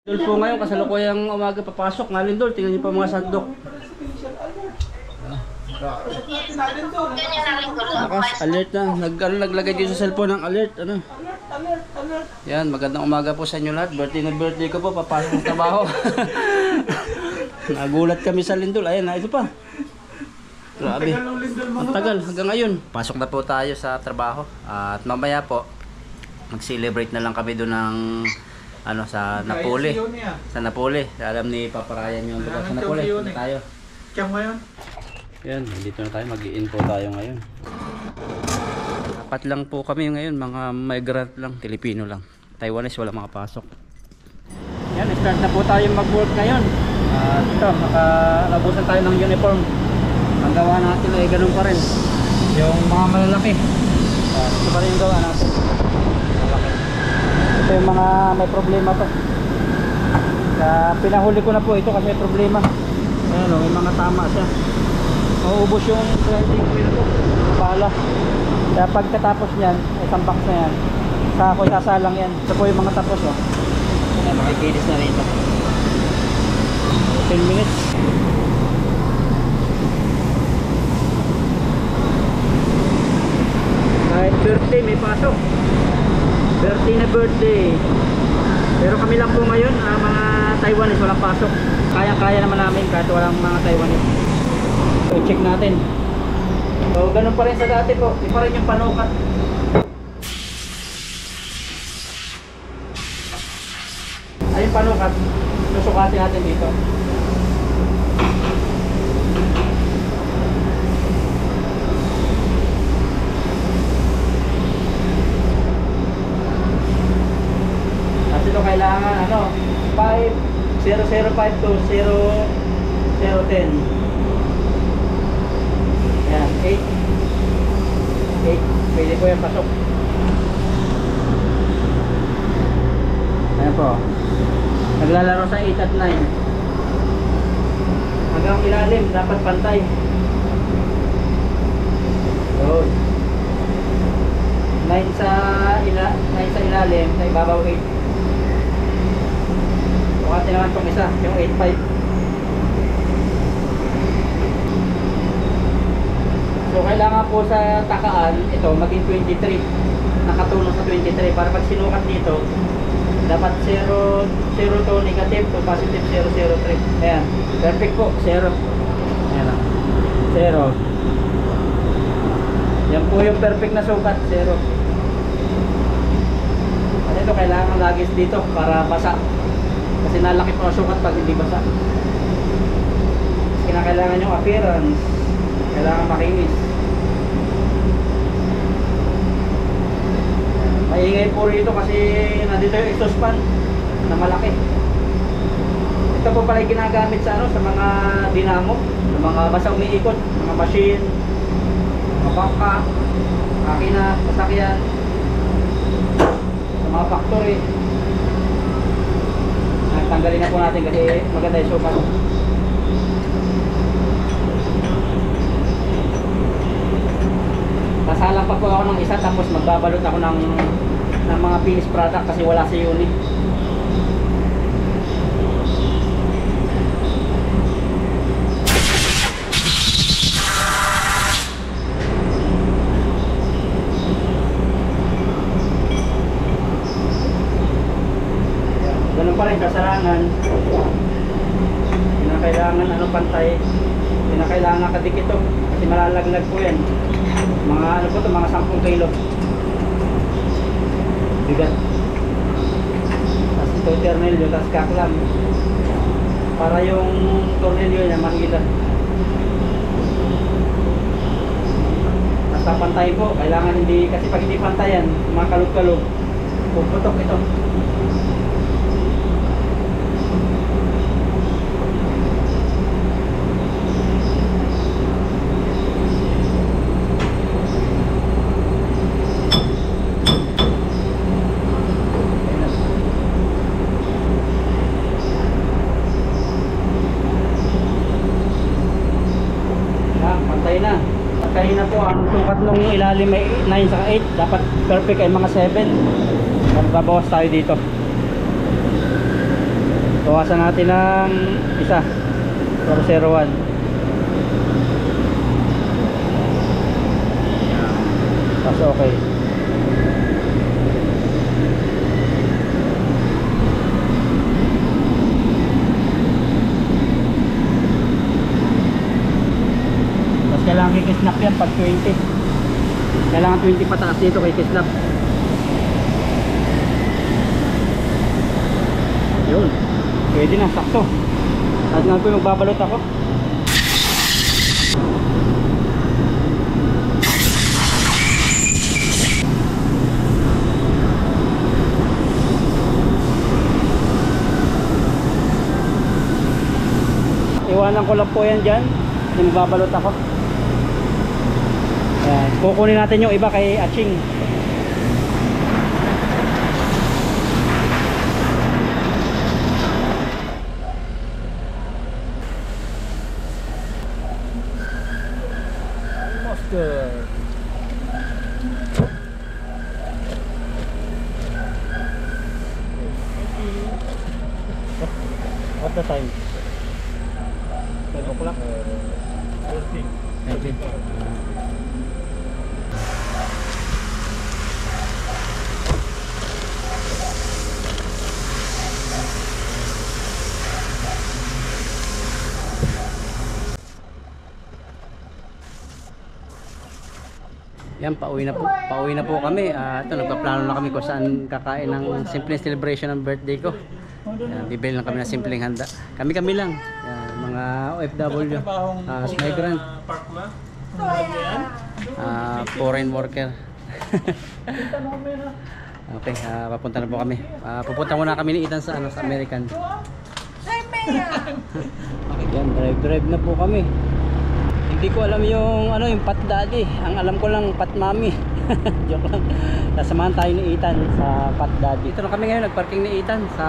Lindol po ngayon, kasalukuyang umaga papasok na Lindol. Tingnan niyo po mga sandok. Lakas, alert na. Naglagay dito sa cellphone ng alert. Ano? Yan, magandang umaga po sa inyo lahat. Birthday ko po, papasok ng trabaho. Nagulat kami sa Lindol. Ayan, ito pa. Grabe. Ang tagal hanggang ngayon. Pasok na po tayo sa trabaho. At mamaya po, mag-celebrate na lang kami doon ng ano sa Napoli. Sa Napoli. Alam ni Papa Ryan yung lugar sa Napoli. Dito tayo. Kaya ngayon? Yan, dito na tayo. Mag-i-info tayo ngayon. Apat lang po kami ngayon. Mga migrant lang. Pilipino lang. Taiwanese wala makapasok. Yan, start na po tayo mag-work ngayon. Ito, nakalabusan tayo ng uniform. Ang gawa natin ay ganun pa rin. Yung mga malalaki. Ito pa rin yung gawa natin. Ito yung mga may problema to. Pinahuli ko na po ito kasi may problema. Ayan o, may mga tama siya. Mauubos yung grinding wheel ko. Pala. Kaya pagkatapos nyan, isang box na yan, sa ako sasalang yan. Ito po yung mga tapos o. Ayan, makikilis na rito. 10 minutes. Kahit birthday may pasok. Birthday na birthday. Pero kami lang po ngayon, mga Taiwanese walang pasok. Kaya-kaya naman namin kahit walang mga Taiwanese. So check natin. So ganun pa rin sa dati po. Di pa rin yung panukat. Ay yung panukat. Susukatin natin dito. Ito kailangan ano 5005 to 0010. Yan, 8 pwede po yung pasok. Ayan po, naglalaro sa 8 at 9 hanggang ilalim dapat pantay. Good. 9 sa ilalim, sa ibabaw 8. Bukati naman itong isa, yung 8.5. So kailangan po sa takaan ito maging 23, nakatulong sa 23 para pag sinukat dito dapat 0 to negative to positive 003. Ayan, perfect po, 0. Ayan lang, 0. Yan po yung perfect na sukat, 0. At ito kailangan lagis dito para basa. Kasi nalaki po ang sukat pag hindi basa. Kasi kinakailangan yung appearance. Kailangan makinis. Maingay po rito kasi nandito yung exhaust fan na malaki. Ito po pala yung ginagamit sa sa mga dinamo, sa mga basa umiikot, mga machine, mga bangka, makina, sasakyan, sa mga factory. Tanggalin na po natin kasi maganda yung sukat. Sasalang pa po ako ng isa tapos magbabalot ako ng mga finished product kasi wala sa unit. Ganun pa rin kasalangan. Kinakailangan ano pantay. Kinakailangan kadikit to kasi malalaglag po yan. Mga ano po to, mga 10 kilo. Bigat. Tapos ito tornilyo, tapos kaklam. Para yung tornilyo niya mahila. Basta pantay po. Kailangan hindi, kasi pag hindi pantayan, mga kalog-kalog, puputok ito. Na. Kanina po ang sukat nung ilalim ay 9 sa 8, dapat perfect ay mga 7. Magbabawas tayo dito. Bawasan natin ng isa. 401. Tapos okay. Tapos kailangan kikisnap yan pag 20. Kailangan 20 pataas dito kikisnap. Yun. Pwede na, sakto. At nga po magbabalot ako. Iwanan ko lang po yan dyan. Magbabalot ako. Ayan. Kukunin natin yung iba kay Aching. Good. What the time? 12 o'clock? 14. Yan, pauwi na po kami. Ito, nagpaplano na kami kung saan kakain ng simple celebration ng birthday ko. Bibili lang kami ng simpleng handa. Kami lang. Yan, mga OFW, migrant, foreign worker. Okay, papunta na po kami. Pupunta muna kami ni Ethan sa American. Okay, yan, drive na po kami. Hindi ko alam yung Pat Daddy. Ang alam ko lang Pat Mommy. Joke lang. Nasamahan tayo ni Ethan sa Pat Daddy. Ito na kami ngayon, nagparking ni Ethan sa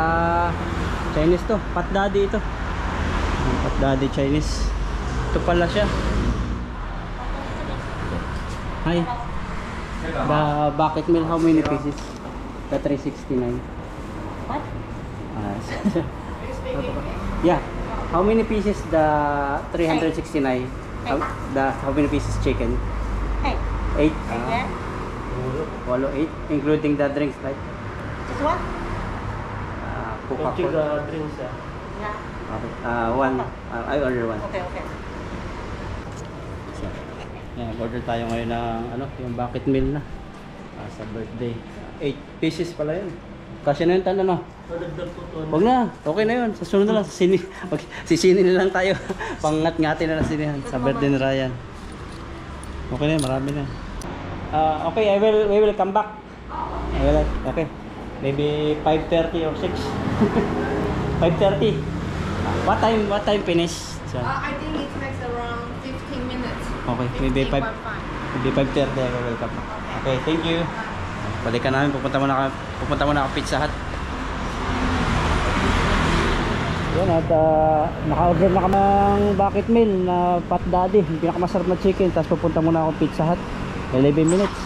Chinese to. Pat Daddy ito. Pat Daddy Chinese. Ito pala siya. Hi. The bucket meal, how many pieces? The 369. What? Yeah. How many pieces the 369? How many pieces chicken? 8. 8? Yeah. 8, including the drinks, right? Just one? Coca-Cola drinks. Yeah. Okay. One. I order one. Okay, okay. So, yan, order tayo ngayon ng yung bucket meal na sa birthday. 8 pieces pala yun. Kasi na yun, tanda. Huwag na, okay na yun. Sa sunod na lang, okay, sisini na lang tayo. Pangat-ngati na lang sinihan sa birthday ni Ryan. Okay na yun, marami na. Okay, we will come back. Okay, maybe 5:30 or 6. 5:30. What time finish? So, I think it takes around 15 minutes. okay, maybe 5:30 I will come back. Okay, thank you. Balikan namin, pupunta muna ako Pizza Hut. Yan, at naka-order na kami ng bucket meal na Pat Daddy, yung pinakamasarap na chicken. Tapos pupunta muna ako Pizza Hut. 11 minutes.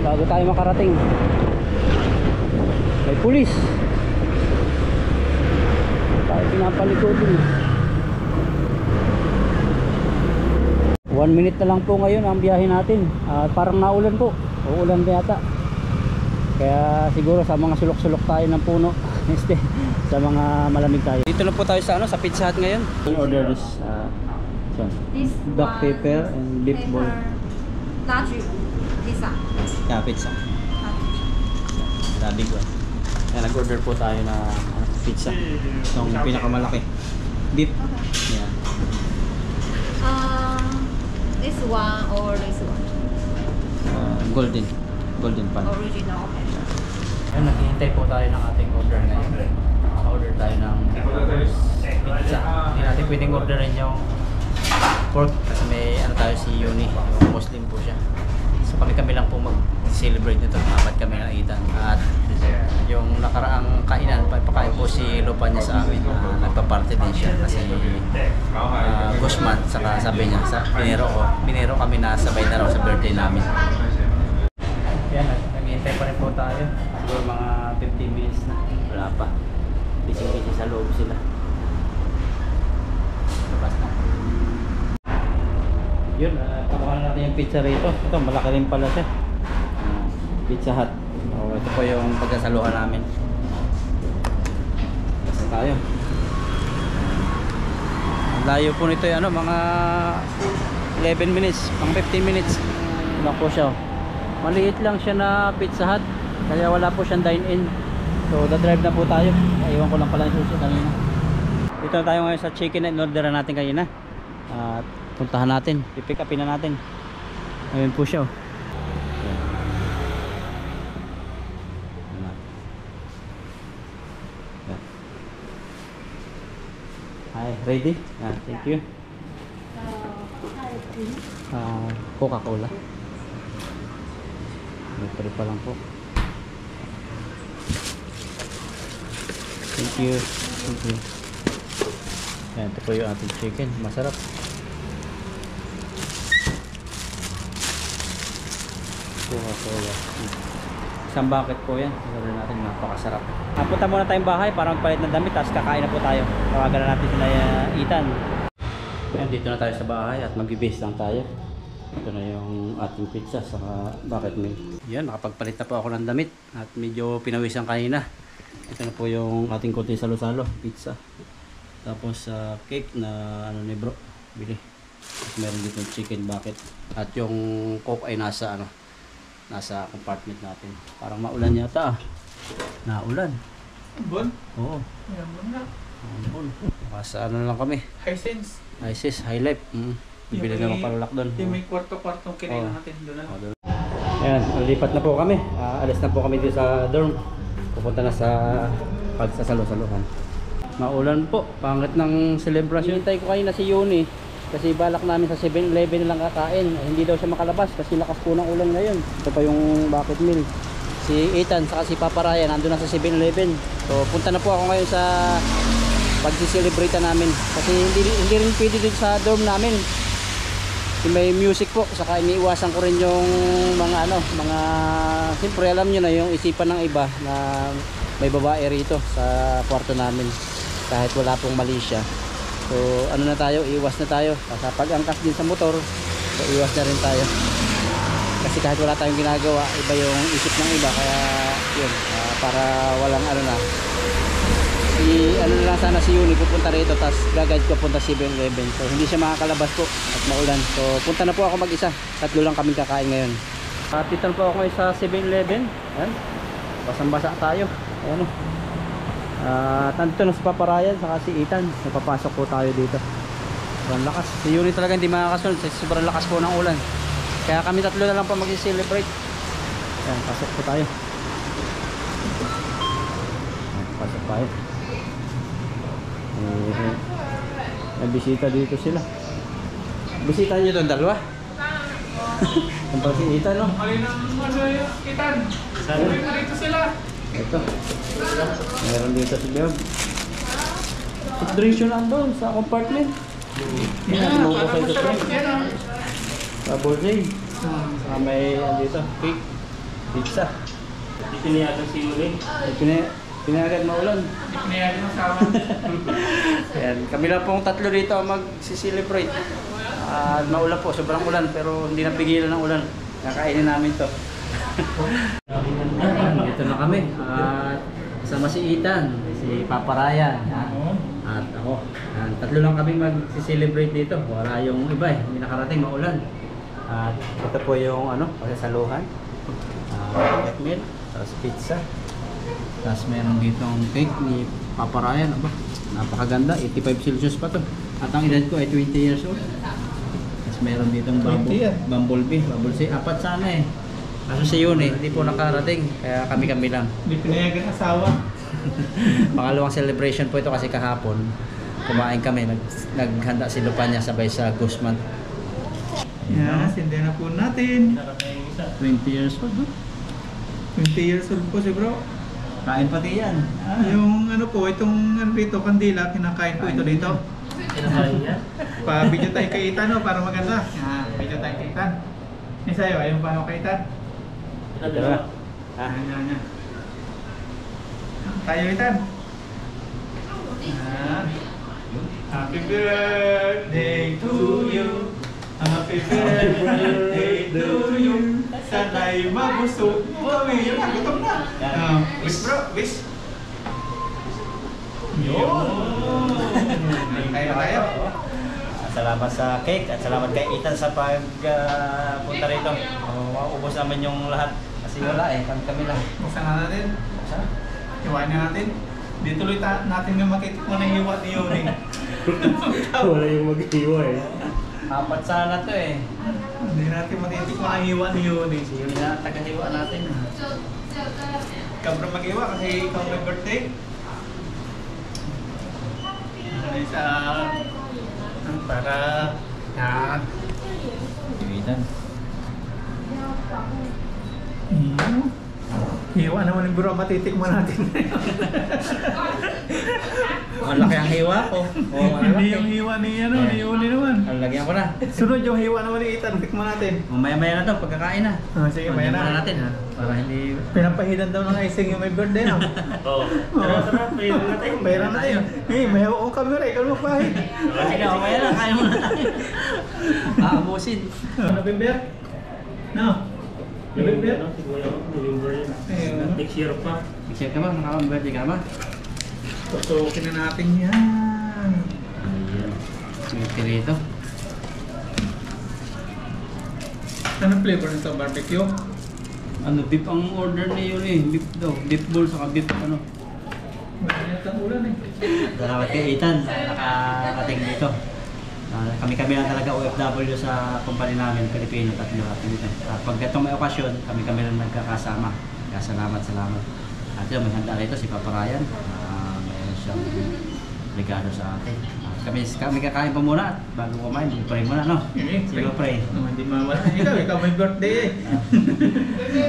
Bago tayo makarating, may pulis. Tayo pinapalikod. 1 minute na lang po ngayon ang biyahe natin. Parang naulan po. Uulan din yata. Kaya siguro sa mga sulok-sulok tayo ng puno. Sa mga malamig tayo. Dito na po tayo sa sa Pizza Hut ngayon. We order this This black pepper and beef ball. large pizza. Yeah, pizza. Sabi ko. Kaya nag-order po tayo na pizza. Itong pinakamalaki. Beef. Yeah. This one or this one? Golden pan. Original, okay. Ayun, naghihintay po tayo ng ating order ngayon. Order tayo ng pizza. Hindi natin pwedeng orderin yung pork kasi may tayo si Yuni, yung Muslim po siya. So kami lang po mag-celebrate nito. Apat kami na Ethan. At yung nakaraang kainan, pakain po si Lupa niya sa amin. Nagpa-party din siya kasi Guzman, saka sabi niya, binero kami na sabay na raw sa birthday namin. Yan, naghihintay pa rin po tayo. siguro mga 15 minutes na. Wala pa. Busy-busy sa loob sila. Labas na. Yun, pakuha na natin yung pizza rito. Ito, malaki rin pala siya. Pizza Hut. So, ito po yung pagkasaluhan namin. Basta tayo. Ang layo po nito yung mga 11 minutes, pang 15 minutes. Wala po siya. Maliit lang siya na Pizza Hut. Kaya wala po siyang dine-in. So, da-drive na po tayo. Iwan ko lang pala yung susi kanina. Dito na tayo ngayon sa chicken na in-order natin kanina. At puntahan natin. Pipick upin na natin. Ayun po siya. Hi, ready? Thank you. Coca-Cola. May pa lang po. Thank you. Thank you. Yan, ito po yung ating chicken. Masarap. Coca-Cola. Isang bucket po yan. Gawin natin, napakasarap. Punta muna tayong bahay para magpalit ng damit, tapos kakain na po tayo. Tawagan na natin sila Ethan. Ayan, dito na tayo sa bahay at mag-base lang tayo. Ito na yung ating pizza sa bucket meal. Yan, nakapagpalit na po ako ng damit at medyo pinawisan kanina. Ito na po yung ating konti salo-salo, pizza. Tapos cake na ano ni bro, bili. At meron dito yung chicken bucket. At yung coke ay nasa compartment natin. Parang maulan yata. Naulan. Bon? Oo. Yan mo na. Bon. Sa ano lang kami. Hisense. High life. Bibili na magparulak doon. Yung may kwarto-kwartong kinainan natin doon na. Ayan, lipat na po kami. Alis na po kami dito sa dorm. Pupunta na sa pagsasalo-saluhan. Maulan po. Pangit ng celebration. Hintay ko kayo na si Yuni. Kasi balak namin sa 7-Eleven lang kakain. Hindi daw siya makalabas kasi lakas po ng ulan ngayon. Ito pa yung bucket meal. Si Ethan saka si Papa Ryan nandun na sa 7-Eleven. So punta na po ako ngayon sa pagsiselebrate namin. Kasi hindi rin pwede dito sa dorm namin. May music po, saka iniiwasan ko rin yung mga siyempre alam nyo na yung isipan ng iba na may babae rito sa kwarto namin kahit wala pong mali siya. So ano na tayo, iwas na tayo. Sa pag-angkas din sa motor, so iwas na rin tayo. Kasi kahit wala tayong ginagawa, iba yung isip ng iba. Kaya yun, para walang ano na lang sana si Yuni pupunta rito, tapos gagayad ko punta 7-Eleven. So hindi siya makakalabas po at maulan. So punta na po ako mag-isa. Tatlo lang kaming kakain ngayon. Titan po ako ngayon sa 7-Eleven. Ayan, basang-basa tayo. Ayan o. Nandito na si Papa Ryan saka si Ethan. Napapasok po tayo dito. Sobrang lakas. Si Yuni talaga hindi makakasunod. Sobrang lakas po ng ulan. Kaya kami tatlo na lang po mag-celebrate. Ayan, pasok po tayo. Pasok tayo. May bisita dito sila. Bisita nyo doon, dalawa? Ang pag si Ethan, no? Alin ang Itan? Alin na rito sila? Ito. Meron dito si Beog. Soft yun lang doon sa compartment. Yan, mo ko sa ito. Bubble J. Saka may dito, cake, pizza. Pinayagan si Yuli. Pinayagan maulan. Pinayagan ng sama. Ayan, kami lang pong tatlo dito mag-celebrate. Maulan po, sobrang ulan pero hindi napigilan ng ulan. Kakainin namin to. Dito na kami. Kasama si Ethan, si Papa Ryan, at ako. Tatlo lang kami mag-celebrate dito. Wala yung iba eh, hindi nakarating, maulan. At ito po yung pagsasaluhan. Bucket meal, tapos pizza. Tapos meron dito ang cake ni Papa Ryan. Napakaganda, 85 Celsius pa to. At ang edad ko ay 20 years old. Tapos meron dito ang bumblebee. Apat sana eh. Kaso si Yun hindi po nakarating. Kaya kami lang. Hindi pinayagan asawa. Pangalawang celebration po ito kasi kahapon kumain kami. Naghanda si Lupanya sabay sa Guzman. Yan, sindi na po natin. 20 years old, no? 20 years old po si bro. Kain pati yan. Yung itong dito, kandila, kinakain po ito dito. Kinakain yan? Pa-video tayo kay Ethan, para maganda. Video tayo kay Ethan. Yung sa'yo, ayun pa ako kay Ethan. Ito na. Yan. Tayo itan. Happy birthday to you. Happy birthday to you. Sana'y mabusog kami. Yun na, gutom na. Wish bro, wish. Yun. Tayo. Salamat sa cake at salamat kay Ethan sa pagpunta rito. Maubos namin yung lahat. Kasi wala kami lang. Buksan na natin. Iwain na natin. Di tuloy natin yung makitikman ng hiwa ni Yuri. Wala yung mag-iwa eh. Apat sana to Hindi natin matitikman ang hiwa ni Yuri. Yun na, taga-hiwa natin. Kabra mag-iwa kasi ikaw may birthday. Isa para yan. Ethan. Hiwa naman yung bro, matitikman natin. Ang laki ang hiwa ko. Hindi yung hiwa ni Yuri naman. Lagyan ko na. Sunod yung hiwa naman ni Ethan, tikman natin. Mamaya-maya na to, pagkakain na. Sige, maya na. natin. Para hindi... Pinapahidan daw ng icing yung may birthday no? Oo. Tara, pahiran natin. Bayaran natin. May hawa kong camera, ikaw magpahid. Sige, mamaya na, kaya mo na tayo. Aamusin. November? No? November? November yun. Next year pa. Excited ka ba? Nakaka-birthday ka ba? Tutukin na natin yan. Ayan. May pirito. Anong flavor nito? Barbecue? Ano, beef ang order na yun Beef daw. Beef bowl saka beef ano. Mainit ang ulan Salamat kay Ethan na nakarating dito. Kami lang talaga OFW sa company namin, Pilipino, tatlo at dito. Pag itong may okasyon, kami lang nagkakasama. Kaya salamat. At yun, may handa rito si Papa Ryan. Mayroon siyang regalo sa atin. Kami kakain pa muna at bago kumain, pray muna, no? Sige, pray. Hindi mawala. Ikaw may birthday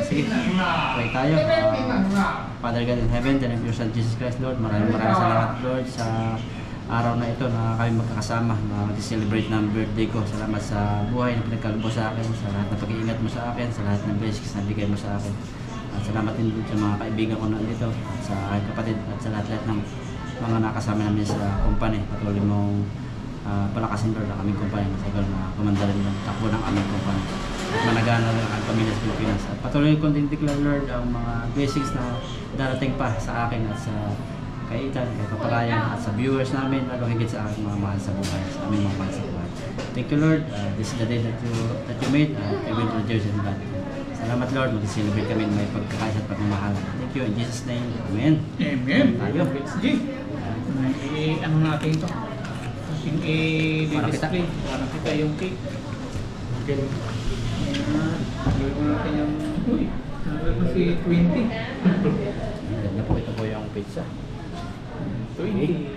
Sige, pray tayo. Father God in heaven, the name of your Son Jesus Christ, Lord. Maraming salamat, Lord, sa araw na ito na kami magkakasama na mag-celebrate ng birthday ko. Salamat sa buhay na pinagkalbo sa akin, sa lahat ng pag-iingat mo sa akin, sa lahat ng blessings na bigay mo sa akin. At salamat din sa mga kaibigan ko na dito, at sa aking kapatid, at sa lahat ng mga nakasama namin sa company. Patuloy mong palakasin, Lord, ang aming company. Masagal na kumanda rin ng takbo ng aming company. Managana rin ang pamilya sa Pilipinas. At patuloy kong declare, Lord, ang mga blessings na darating pa sa akin at sa kay Ethan, kay Paparayan, at sa viewers namin, lalo higit sa aking mga mahal sa buhay, sa aming mga mahal sa buhay. Thank you, Lord. This is the day that you made. I will rejoice in God. Salamat, Lord. Mag-celebrate kami ng may pagkakaisa at pagmamahal. Thank you. In Jesus' name. Amen. Amen. Tayo. Sige. Ano natin ito? Ating i-display. Para kita yung cake. Gawin mo natin yung... Uy, nagawin mo si 20. Ganda po. Ito po yung pizza. 20.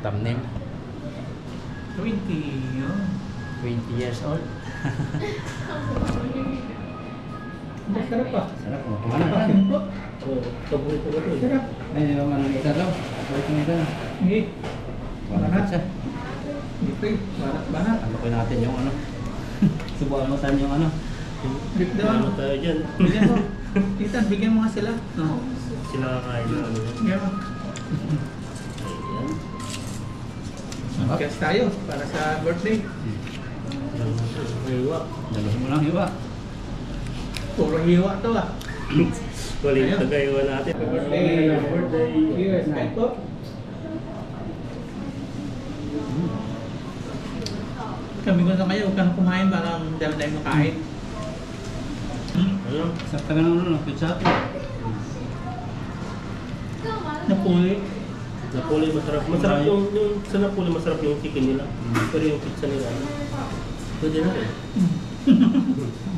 Thumbnail. 20. Yun. 20 years old. Masarap pa. Sarap po. Kumana pa. Oo, paborito ko ito eh. Sarap. Ay, yung ano nito daw. Balik mo ito. Hindi. Wala pizza. Dito eh. Banat. Ano ko natin yung ano. Subukan mo saan yung ano. Big Ano down. tayo dyan? Bigyan mo. Ethan, bigyan mo nga sila. No. Sila kakain na ano. Bigyan mo. Ayan. Sarap. Cash tayo para sa birthday. Hiwa. Daluhin mo lang hiwa. Puro hiwa to ah. Wala yung tagaiwa natin. Birthday. Birthday. Cheers. Kahit po. Kami ko sa kayo, huwag kang kumain para dami-dami makain. Ano? Sakta ka naman ano, pizza. Napuli. Napoli masarap. Masarap yung sa Napoli masarap yung chicken nila. Pero yung pizza nila, pwede na rin.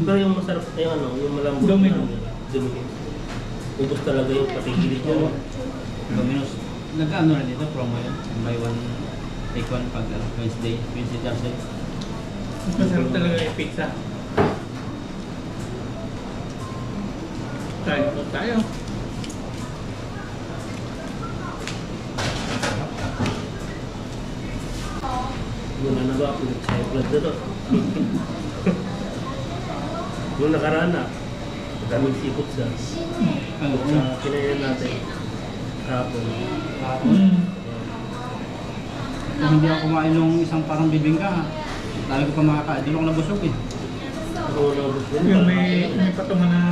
Pero yung masarap ay ano, yung malambot Domino. Domino. Ubus talaga yung patigilid niya. Domino's. Nag-ano na dito, promo yun. Buy one, take one pag Wednesday, Thursday. Masarap talaga yung pizza. Kain po tayo. Muna na ba ako nag-high blood na to? Nung nakaraan na, daming sipot sa Ano? kinain natin. Hapon. Kung hindi ako kumain ng isang parang bibingka, dahil ko pa makakain, doon ako nabusog eh. Yung may patungan na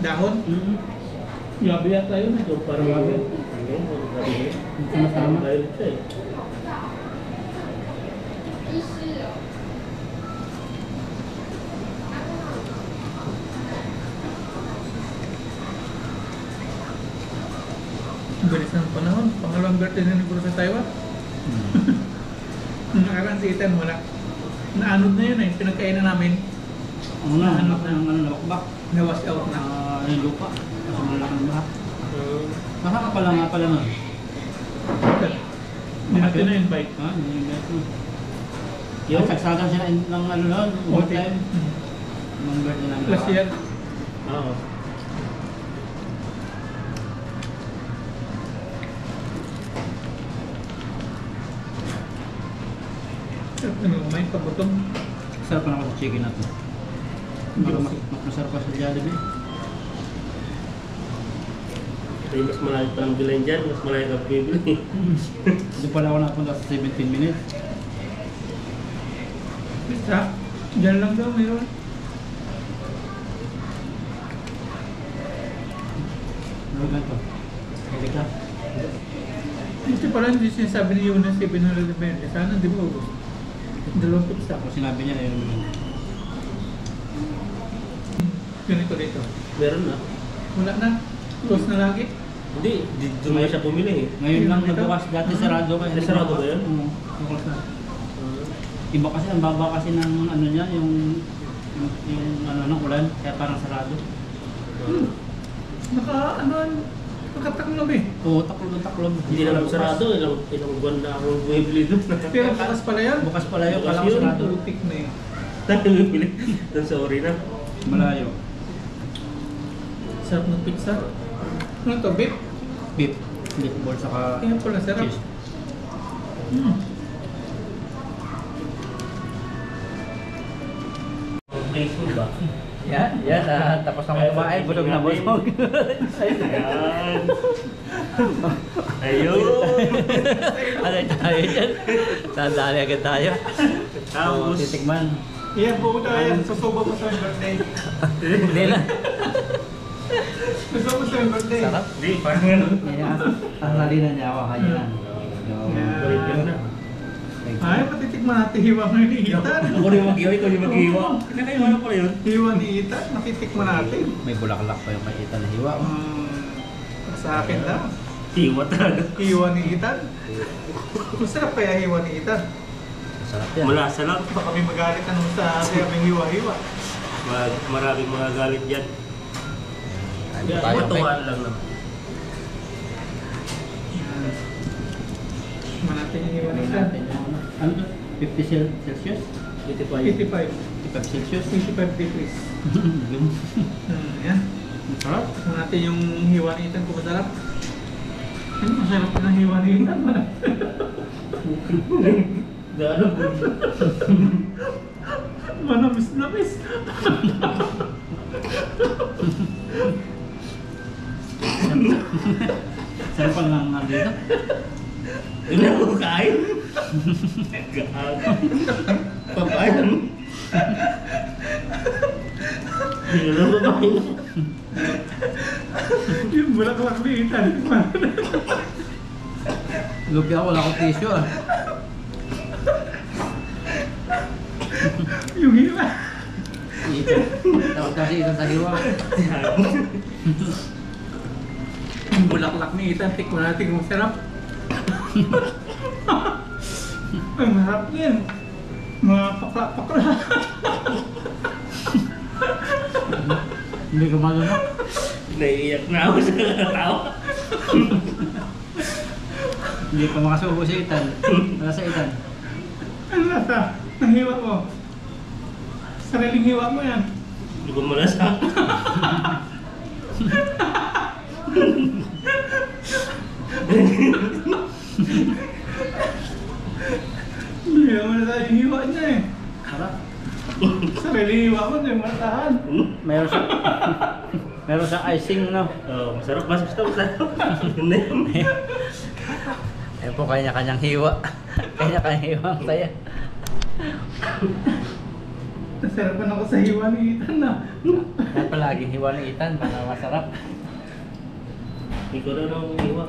dahon. Yabi yata yun eh. Yung parang gabi. Sama-sama. Dahil siya eh. Ang bilis ng panahon. Pangalawang birthday na nagpuro sa Taiwan. Nung nakaraan si Ethan, wala. Naanod na yun eh. Pinagkainan namin. Ano na, nakakbak. Na-wash out na. Yung lupa. Kasi malaking lahat. Nakakapala nga pala nun. Hindi natin na-invite. Ha? Hindi mo. Yung? Yung sagsagan sila ng ano nun, overtime. Mga birthday namin. Last year. Oo. Ano, may pagutong. Sarap pa naman sa chicken na to. Masarap pa sa Jollibee. Ay, mas malayo pa ng bilhin dyan. Mas malayo ka bibili. Doon pala ako napunta sa 17 minutes. Basta, dyan lang daw mayroon. Ano ganito? Hindi ka? Ito pala hindi sinasabi ni Yuna 720. Sana di ba ubos? Dalawang pizza. Kung sinabi niya na yun. Ganito dito. Meron na. Wala na. Close na lagi. Hindi, dito na siya bumili eh. Ngayon lang Dito? nagbukas. Dati sarado ka. Ay, sarado ba yun? Oo. Bukas na. Iba kasi, ang baba kasi ng ano niya, yung ano ng ulan. Kaya parang sarado. Nakataklob eh. Oo, taklob. Hindi na lang sarado. Ilang buwan na akong bumibili doon. Pero bukas pala yan. Bukas pala yun, Bukas kala ko yun. sarado. Tutik na eh. Tayo bumibili doon sa Orina. Malayo. Sarap ng pizza. Ano to? Beef? Beef. Beef ball saka Kaya pala sarap. cheese. Okay, ba? Yan. Tapos naman kumain. Busog na busog. Ayan. Ayun. Ano tayo dyan? Sandali agad tayo. Tapos, Titikman. Yan, buo na yan. Susubo mo sa birthday. Hindi na. Susubo sa birthday. Sarap. hindi, parang ano. Yan. Ang halina niya ako. Kanya. Balik yun na. Ay, patitikman natin hiwa ngayon ni Ethan. Ako rin mag-iwa, ikaw yung mag-iwa. Kinakaiwa na pala yun. Hiwa ni Ethan, matitikman natin. May bulaklak pa yung makita na hiwa. Sa akin na. Iwa talaga. Hiwa ni Ethan. Masarap kaya hiwa ni Ethan. Sarap yan. Malasa lang. Baka may magalit anong sa sabing hiwa-hiwa. Maraming mga galit dyan. Tayo, Matuwaan lang naman. Tikman natin yung hiwa ni Ano Ethan. natin yung ano? Ano to? 50 Celsius? 85. 85. 55 Celsius? 85 degrees. Yan. Sarap. Tikman natin yung hiwa ni Ethan kung masarap. Ano masarap na ng hiwa ni Ethan? Gano'n? Manamis-namis. Sarap pa lang nga dito. Yun na ako kain. Gago. Papayan. Yun na ako kain. Yung bulaklak ni Ethan. Lupya ako, wala akong tissue ah. Yung hiwa. Tawag kasi ito sa hiwa. Yung bulaklak ni Ethan, tikman natin kung sarap. Ay, masarap yan. Mga pakla-pakla. Hindi ka malunok. Naiiyak na ako sa tawa. Hindi ka makasubo sa itan. Wala sa itan. Ano lasa? Ang hiwa mo. Sariling hiwa mo yan. Hindi ko malasa. Hindi naman na yung hiwa niya eh. Sarap. Sariling hiwa mo, hindi mo matahan. Mayroon siya. Meron siyang icing, no? Oh, masarap. Masarap. Yun na yun. Ayan po, kanya-kanyang hiwa. Kanya-kanyang hiwa ang saya. Nasarapan ako sa hiwa ni Ethan na. Yan palagi hiwa ng Ethan para masarap. Ikaw na nang iwa.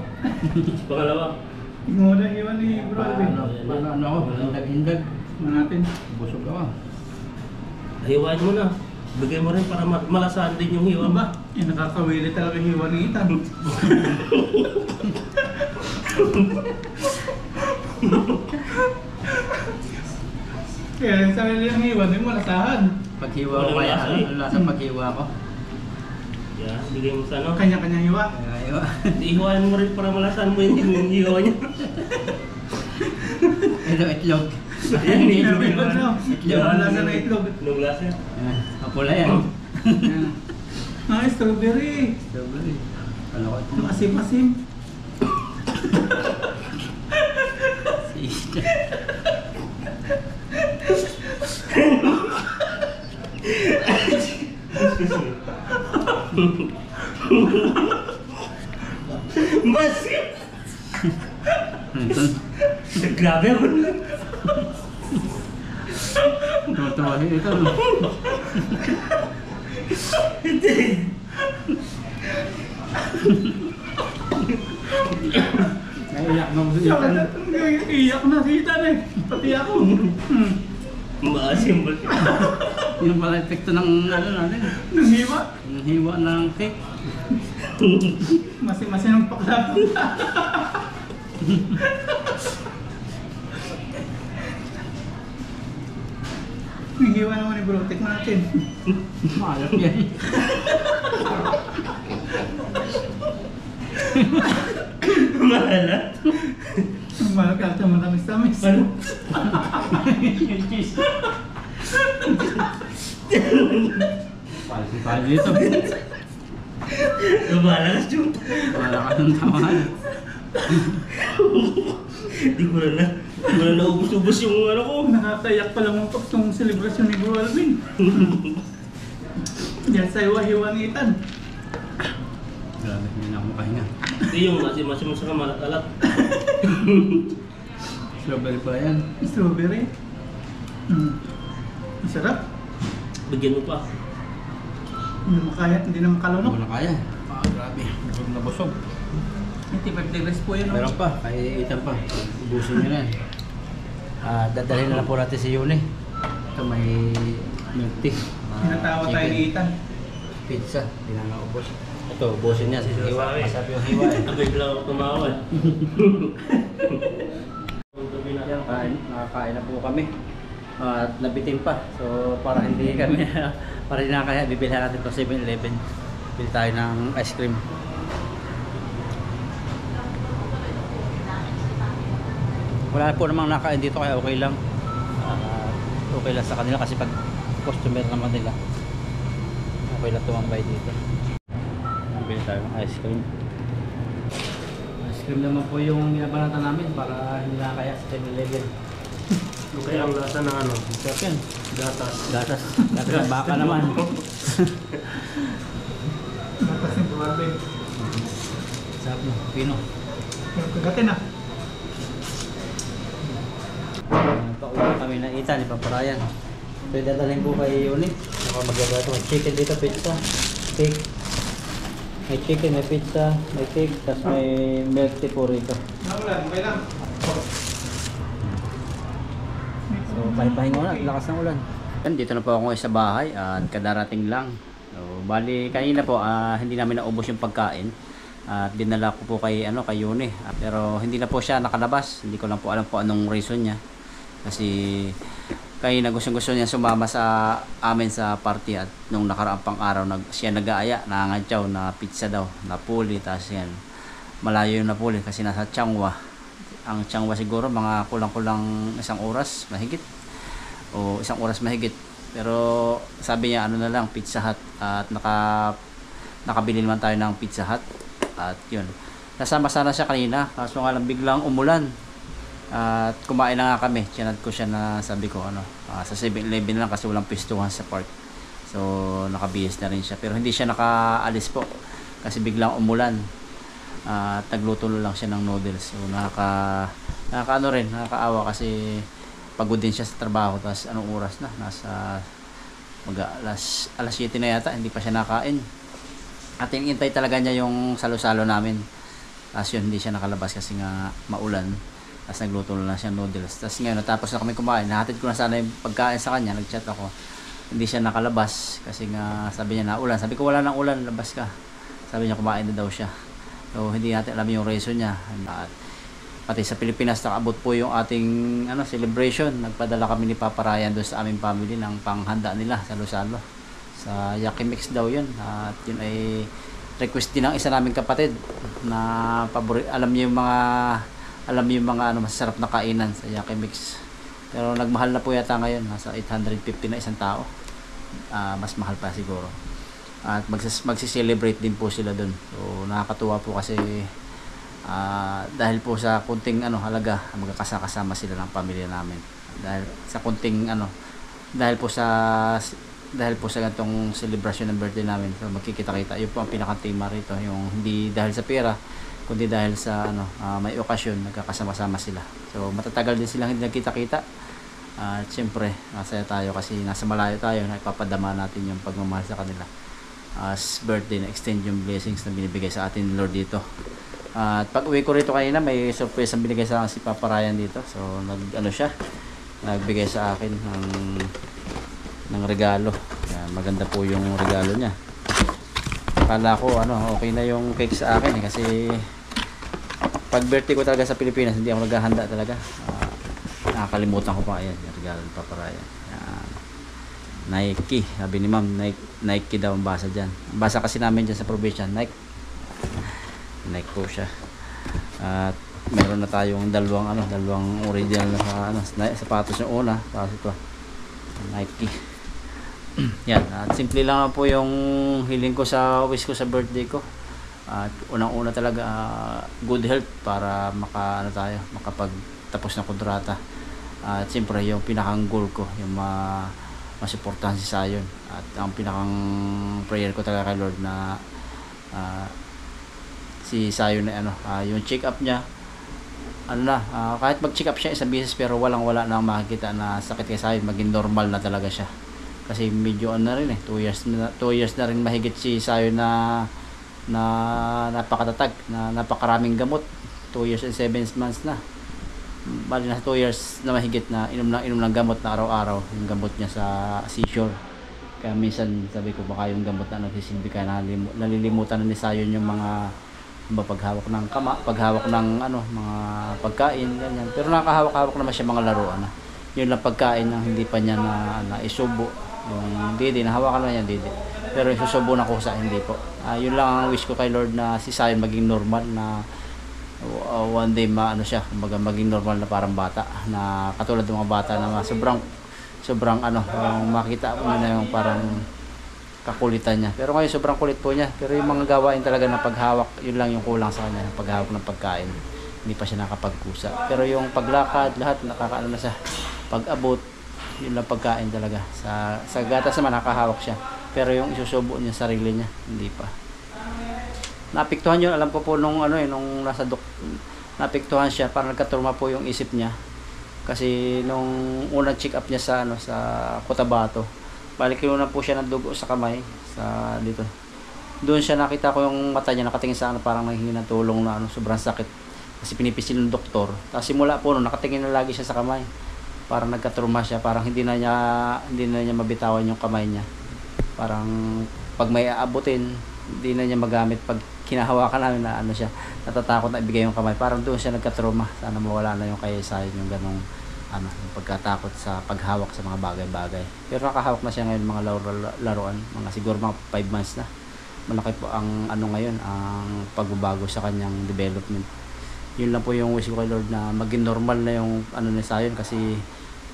Pangalawa. Tingnan mo na hiwa ni Bro Alvin. Ano ako? Hindag-hindag. Tingnan natin. Busog ako. Hiwain mo na. Bigay mo rin para malasahan din yung hiwa ba? Eh, nakakawili talaga hiwa ni Ethan. Kaya yung sarili ng hiwa, hindi mo lasahan. Paghiwa ko Walang kaya, lasa ano? eh. Ang lasa paghiwa ko. Yeah, bigay mo sa ano. Kanya-kanya hiwa. Kaya hiwa. Ihiwain mo rin para malasahan mo yung hiwa niya. Ito, itlog. Yan, Itlog itlog. na. Itlog ang lasa na itlog. Nung lasa. Ayan, kapula yan. Ayan. Ah, strawberry. Strawberry. Ano ko ito? Masim-masim. Masim! Ito. Grabe ako. Tumahin ito. Hindi. Naiyak na si Ethan. Iyak na si Ethan eh. Pati ako. Maasim ba? Yung pala epekto ng ano natin. Nang hiwa. Yung hiwa ng cake. Masim-masim ang paklap. Ang hiwa naman ni Bro. Tikman natin. Malap yan. Mahala. Ang malaki at ang matamis-tamis. Ano? Yung cheese. Pali dito. Nabala ka, Jun. Wala ka ng tawahan. Di ko na naubos-ubos yung ano ko. Nakakayak pa lang ang itong selebrasyon ni Bro Alvin. Yan sa hiwa-hiwa ni Ethan. Grabe, hindi na ako makahinga. Hindi yung masim-masim sa kamalat-alat. Strawberry pala yan. Strawberry. Masarap. Bigyan mo pa. Hindi na makaya, hindi na Hindi makalunok. ko na kaya. Grabe, busog na busog. 85 degrees po yan. Meron pa, kay Ethan pa. Ubusin nyo na yan. Dadalhin na lang po natin si Yuni. Ito may milk tea. Tinatawa tayo ni Ethan. Pizza, hindi na naubos. Ito, ubusin niya. Hiwa, masarap yung hiwa eh. Abay lang ako tumawa eh. Yan, nakakain na po kami. At nabitin pa. So para hindi kami para hindi na kaya bibilhan natin to 7-Eleven. Bili tayo ng ice cream. Wala po namang nakain dito kaya okay lang. Okay lang sa kanila kasi pag customer naman nila. Okay lang tumambay dito. Bili tayo ng ice cream. Ice cream naman po yung binabanatan namin para hindi na kaya sa 7-Eleven. Kaya ang lasa ng ano? Sarap yan. Gatas. Gatas. Gatas ng baka naman. Natas ni Bro Alvin. Sarap no. Pino. Pero kagatin na. Pauwi kami na Ethan, ipaparayan. So dadalhin po kay Yuni. Ako magagawa may chicken dito, pizza, cake. May chicken, may pizza, may cake, tapos may milk tea po rito. Naulan, okay lang. So pahinga na, lakas ng ulan. Yan, dito na po ako sa bahay at kadarating lang. So bali kanina po hindi namin naubos yung pagkain. At dinala ko po kay kay Yuni. Pero hindi na po siya nakalabas. Hindi ko lang po alam po anong reason niya. Kasi kanina gusto niya sumama sa amin sa party at nung nakaraang pang araw siya nag-aaya, nangangantyaw na pizza daw, Napoli, tapos yan. Malayo yung Napoli kasi nasa Changwa. Ang Changwa siguro mga kulang-kulang isang oras mahigit. O isang oras mahigit. Pero sabi niya na lang Pizza Hut at nakabili naman tayo ng Pizza Hut. At yun, nasama sana siya kanina kaso nga lang biglang umulan at kumain na nga kami. Chinat ko siya na sabi ko sa 7-Eleven lang kasi walang pistuhan sa park. So nakabihis na rin siya, pero hindi siya nakaalis po kasi biglang umulan. At nagluto lang siya ng noodles. So nakakaano rin, nakakaawa kasi pagod din siya sa trabaho. Tapos anong oras na? Nasa alas 7 na yata, hindi pa siya nakain. At inintay talaga niya yung salo-salo namin. Tapos yun, hindi siya nakalabas kasi nga maulan. Tapos nagluto lang siya noodles. Tapos ngayon, natapos na kami kumain. Nahatid ko na sana yung pagkain sa kanya. Nag-chat ako. Hindi siya nakalabas kasi nga sabi niya na ulan. Sabi ko wala nang ulan, labas ka. Sabi niya kumain na daw siya. So hindi natin alam yung reason niya. At pati sa Pilipinas nakabot po yung ating celebration. Nagpadala kami ni Papa Ryan doon sa aming family ng panghanda nila sa Luzalo. Sa Yakimix daw yun. At yun ay request din ng isa naming kapatid na alam niyo yung mga masasarap na kainan sa Yakimix. Pero nagmahal na po yata ngayon, nasa 850 na isang tao. Mas mahal pa siguro. At magsi-celebrate din po sila doon. So nakakatuwa po kasi dahil po sa kunting halaga, magkakasama sila ng pamilya namin. Dahil sa kunting dahil po sa ganitong celebration ng birthday namin. So magkikita-kita. Yun po ang pinaka-tema rito, yung hindi dahil sa pera, kundi dahil sa may okasyon, nagkakasama-sama sila. So matatagal din silang hindi nagkita-kita. At syempre, masaya tayo kasi nasa malayo tayo, naipapadama natin yung pagmamahal sa kanila. As birthday, na extend yung blessings na binibigay sa atin Lord dito. At pag uwi ko rito kanina, may surprise ang binigay sa akin si Papa Ryan dito. So nagbigay sa akin ng regalo. Yan, maganda po yung regalo niya. Akala ko okay na yung cake sa akin kasi pag birthday ko talaga sa Pilipinas, hindi ako naghahanda talaga. Nakakalimutan ko pa. Ayan, yung regalo ni Papa Ryan. Yan. Nike, sabi ni ma'am, Nike daw ang basa dyan. Ang basa kasi namin dyan sa probinsya, Nike po siya. At meron na tayong dalawang original na sapatos yung una, tapos ito Nike. Yan, at simple lang po yung hiling ko sa wish ko sa birthday ko. At unang-una talaga good health para makapagtapos ng kontrata. At siyempre yung pinakang goal ko, yung masuportahan si Zion. At ang pinakang prayer ko talaga kay Lord na si Zion na yung check up niya kahit mag-check up siya isang beses pero wala na makikita na sakit kay Zion, maging normal na talaga siya. Kasi medyo na rin 2 years na rin mahigit si Zion na napakatatag, na napakaraming gamot. 2 years and 7 months na. Bali na 2 years na mahigit na inom ng gamot na araw-araw, yung gamot niya sa seizure. Kaya minsan sabi ko baka yung gamot na nagsisilbi ka, nalilimutan na ni Zion yung mga paghawak ng paghawak ng mga pagkain, ganyan. Pero nakahawak-hawak naman siya mga laruan na. Yun lang pagkain ng hindi pa niya na isubo. Yung didi, nahawakan naman yan didi. Pero isusubo na kusa, hindi po. Yun lang ang wish ko kay Lord na si Zion maging normal na one day maging normal na parang bata, na katulad ng mga bata na sobrang makita mo na yung parang kakulitan niya. Pero ngayon sobrang kulit po niya. Pero yung mga gawain talaga na paghawak, yun lang yung kulang sa kanya, paghawak ng pagkain. Hindi pa siya nakapagkusa. Pero yung paglakad, lahat nakakaano na siya. Pag-abot, yun lang pagkain talaga. Sa gatas naman nakahawak siya. Pero yung isusubo niya sarili niya, hindi pa. Naapektuhan yun, alam ko po nung nasa naapektuhan siya, parang nagkaturma po yung isip niya. Kasi nung unang check up niya sa Cotabato, balik na po siya ng dugo sa kamay, dito. Doon siya nakita ko yung mata niya nakatingin sa parang nanghihingi ng tulong na sobrang sakit. Kasi pinipisil ng doktor. Tapos simula po nakatingin na lagi siya sa kamay. Parang nagkaturma siya, parang hindi na niya mabitawan yung kamay niya. Parang pag may aabutin, hindi na niya magamit pag kinahawakan namin na siya, natatakot na ibigay yung kamay. Parang doon siya nagkatruma. Sana mawala na yung kay Zion, yung ganong yung pagkatakot sa paghawak sa mga bagay-bagay. Pero nakahawak na siya ngayon mga laruan, mga siguro mga 5 months na. Malaki po ang ngayon, ang pagbabago sa kanyang development. Yun lang po yung wish ko kay Lord na maging normal na yung ni Zion, kasi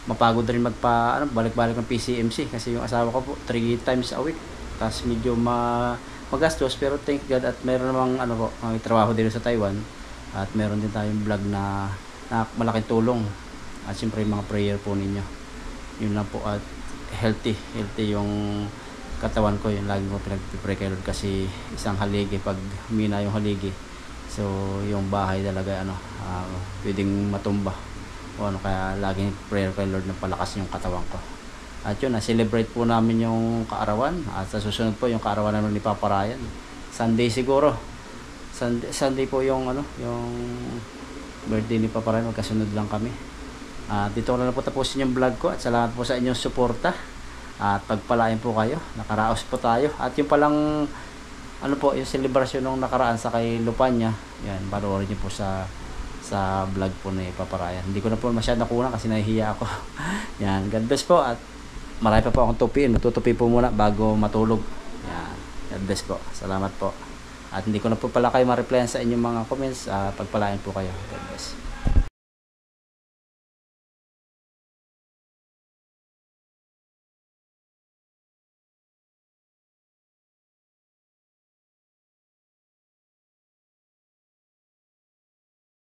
mapagod rin balik-balik ng PCMC kasi yung asawa ko po 3 times a week. Tapos medyo magastos, pero thank God at meron namang may trabaho din sa Taiwan at meron din tayong vlog na malaking tulong. At siyempre mga prayer po ninyo, yun lang po. At healthy yung katawan ko, yung lagi ko pinag-pray kay Lord kasi isang haligi, pag humina yung haligi, so yung bahay talaga pwedeng matumba o kaya laging prayer kay Lord na palakas yung katawan ko. At yun, na-celebrate po namin yung kaarawan at sa susunod po yung kaarawan namin ni Papa Ryan. Sunday siguro. Sunday po yung yung birthday ni Papa Ryan, magkasunod lang kami. Dito ko na po tapusin yung vlog ko at salamat po sa inyong suporta. At pagpalain po kayo, nakaraos po tayo. At yung palang yung celebration nung nakaraan sa kay Lupanya, yan, panoorin niyo po sa vlog po ni Papa Ryan. Hindi ko na po masyadong nakuha kasi nahihiya ako. Yan, God bless po at marami pa po akong tupiin. Matutupi po muna bago matulog. Yan, God bless po. Salamat po. At hindi ko na po pala kayo ma-replyan sa inyong mga comments. Pagpalain po kayo. God bless.